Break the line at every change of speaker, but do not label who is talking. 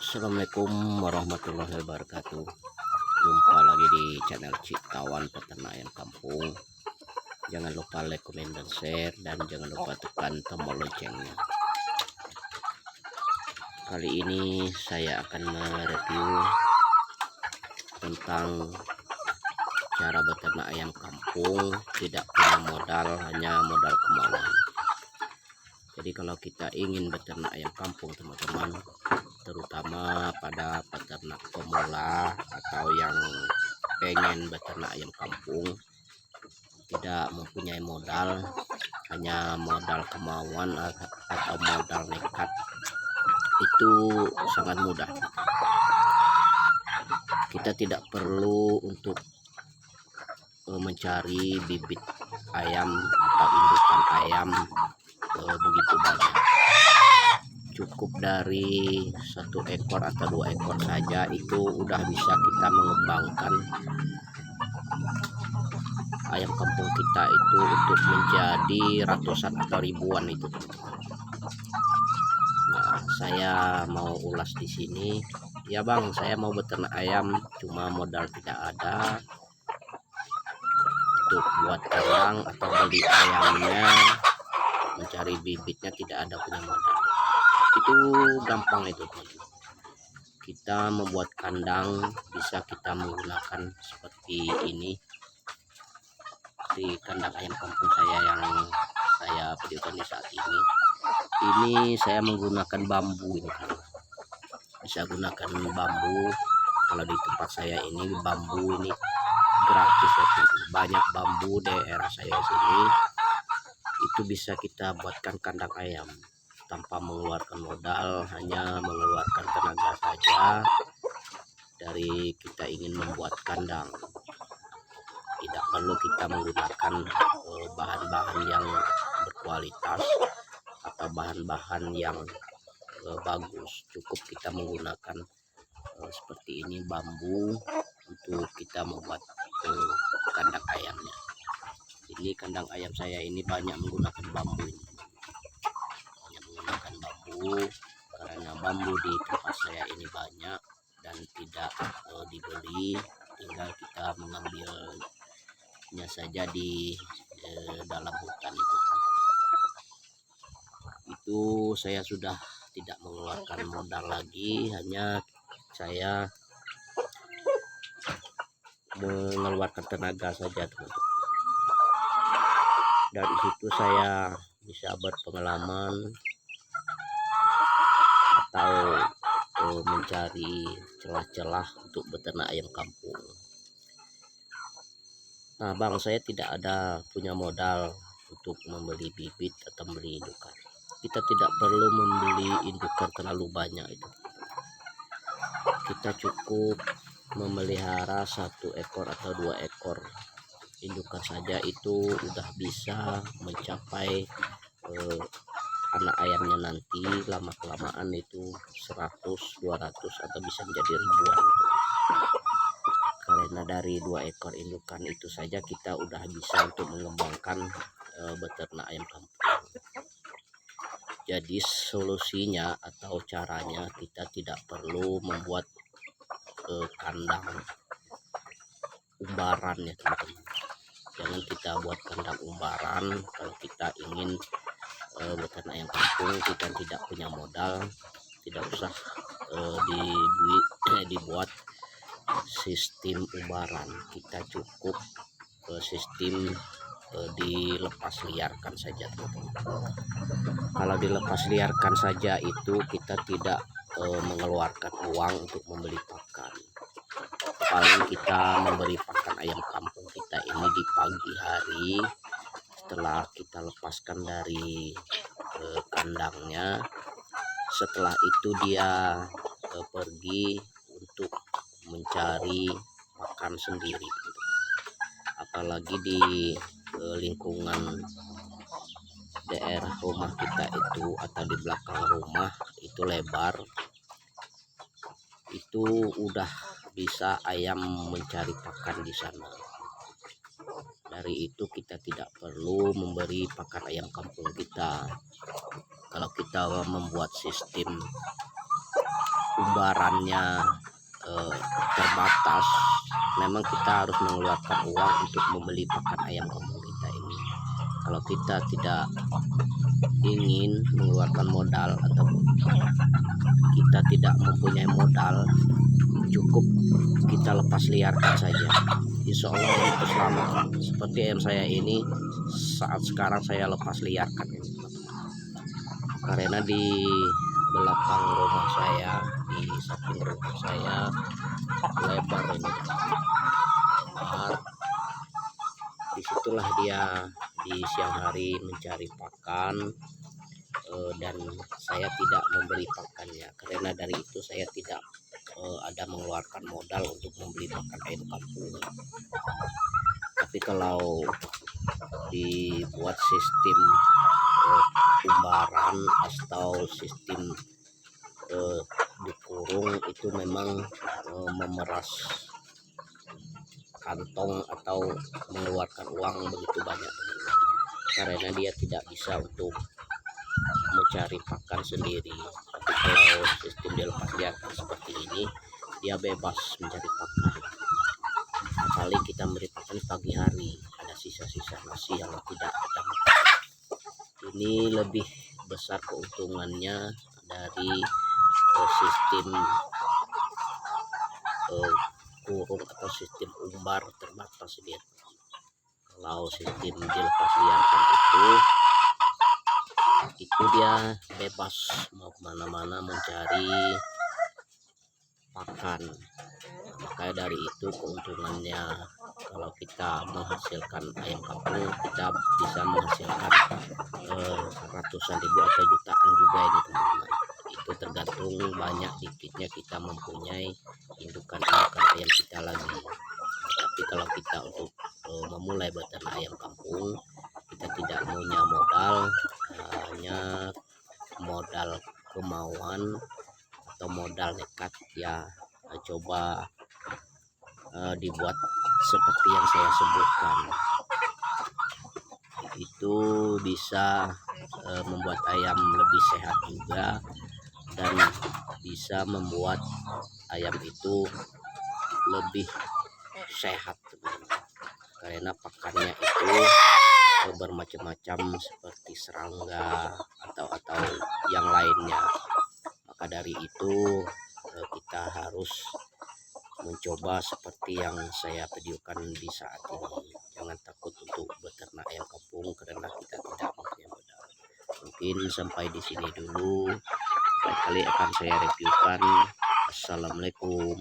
Assalamualaikum warahmatullahi wabarakatuh. Jumpa lagi di channel Citawan Peternak Ayam Kampung. Jangan lupa like, komen, dan share, dan jangan lupa tekan tombol loncengnya. Kali ini saya akan mereview tentang cara beternak ayam kampung tidak punya modal, hanya modal kemauan. Jadi kalau kita ingin beternak ayam kampung, teman-teman, terutama pada peternak pemula atau yang pengen beternak ayam kampung, tidak mempunyai modal, hanya modal kemauan atau modal nekat, itu sangat mudah. Kita tidak perlu untuk mencari bibit ayam atau indukan ayam begitu banyak. Cukup dari 1 ekor atau 2 ekor saja itu udah bisa kita mengembangkan ayam kampung kita itu untuk menjadi ratusan atau ribuan itu. Nah, saya mau ulas di sini. Ya bang, saya mau beternak ayam, cuma modal tidak ada. Untuk buat kandang atau beli ayamnya, mencari bibitnya tidak ada punya modal. Itu gampang itu. Kita membuat kandang bisa kita menggunakan seperti ini. Di kandang ayam kampung saya yang saya videokan di saat ini. Ini saya menggunakan bambu ini. Bisa gunakan bambu. Kalau di tempat saya ini bambu ini gratis ya, banyak bambu daerah saya sini. Itu bisa kita buatkan kandang ayam tanpa mengeluarkan modal, hanya mengeluarkan tenaga saja dari kita ingin membuat kandang. Tidak perlu kita menggunakan bahan-bahan yang berkualitas atau bahan-bahan yang bagus. Cukup kita menggunakan seperti ini, bambu, untuk kita membuat kandang ayamnya. Ini kandang ayam saya ini banyak menggunakan bambu ini. Banyak menggunakan bambu karena bambu di tempat saya ini banyak dan tidak dibeli, tinggal kita mengambilnya saja di dalam hutan itu. Itu saya sudah tidak mengeluarkan modal lagi, hanya saya mengeluarkan tenaga saja, teman-teman. Dari situ saya bisa berpengalaman atau mencari celah-celah untuk beternak ayam kampung. Nah bang, saya tidak ada punya modal untuk membeli bibit atau membeli indukan. Kita tidak perlu membeli indukan terlalu banyak itu. Kita cukup memelihara 1 ekor atau 2 ekor indukan saja, itu udah bisa mencapai anak ayamnya nanti lama-kelamaan itu 100, 200 atau bisa menjadi ribuan itu. Karena dari 2 ekor indukan itu saja kita udah bisa untuk mengembangkan beternak ayam kampung. Jadi solusinya atau caranya, kita tidak perlu membuat kandang umbaran ya teman-teman. Jangan kita buat kandang umbaran kalau kita ingin beternak ayam kampung. Kita tidak punya modal, tidak usah dibuat sistem umbaran. Kita cukup sistem dilepas liarkan saja, teman-teman. Kalau dilepas liarkan saja itu kita tidak mengeluarkan uang untuk membeli pakan. Paling kita memberi pakan ayam kampung kita ini di pagi hari setelah kita lepaskan dari kandangnya. Setelah itu dia pergi untuk mencari makan sendiri. Apalagi di lingkungan daerah rumah kita itu atau di belakang rumah itu lebar, itu udah bisa ayam mencari pakan di sana. Dari itu kita tidak perlu memberi pakan ayam kampung kita. Kalau kita kita membuat sistem umbarannya terbatas, memang kita harus mengeluarkan uang untuk membeli pakan ayam kampung kita ini. Kalau kita tidak ingin mengeluarkan modal atau kita tidak mempunyai modal, cukup kita lepas liarkan saja, insya Allah itu selamat. Seperti ayam saya ini, saat sekarang saya lepas liarkan ini, karena di belakang rumah saya, di samping rumah saya lebar ini lebar. Disitulah dia di siang hari mencari pakan, dan saya tidak memberi pakannya, karena dari itu saya tidak ada mengeluarkan modal untuk membeli pakan ayam kampung. Tapi kalau dibuat sistem umbaran atau sistem dikurung, itu memang memeras kantong atau mengeluarkan uang begitu banyak, karena dia tidak bisa untuk mencari pakan sendiri. Tapi kalau sistem dilepas liarkan seperti ini, dia bebas mencari pakan. Paling kita beri pakan pagi hari, ada sisa-sisa nasi yang tidak kita makan. Ini lebih besar keuntungannya dari sistem kurung atau sistem umbar terbatas dia. Kalau sistem dilepas liarkan itu dia bebas mau kemana-mana mencari pakan. Makanya dari itu keuntungannya, kalau kita menghasilkan ayam kampung, kita bisa menghasilkan ratusan ribu atau jutaan juga ini teman-teman. Itu tergantung banyak dikitnya kita mempunyai indukan-indukan ayam kita lagi. Tapi kalau kita untuk memulai beternak ayam kampung, kita tidak punya modal, hanya modal kemauan atau modal nekat, ya coba dibuat seperti yang saya sebutkan. Itu bisa membuat ayam lebih sehat juga, dan bisa membuat ayam itu lebih sehat, karena pakannya itu bermacam-macam seperti serangga atau yang lainnya. Maka dari itu kita harus mencoba seperti yang saya videokan di saat ini. Jangan takut untuk beternak ayam kampung karena kita tidak mempunyai modal. Mungkin sampai di sini dulu, lain kali akan saya reviewkan. Assalamualaikum.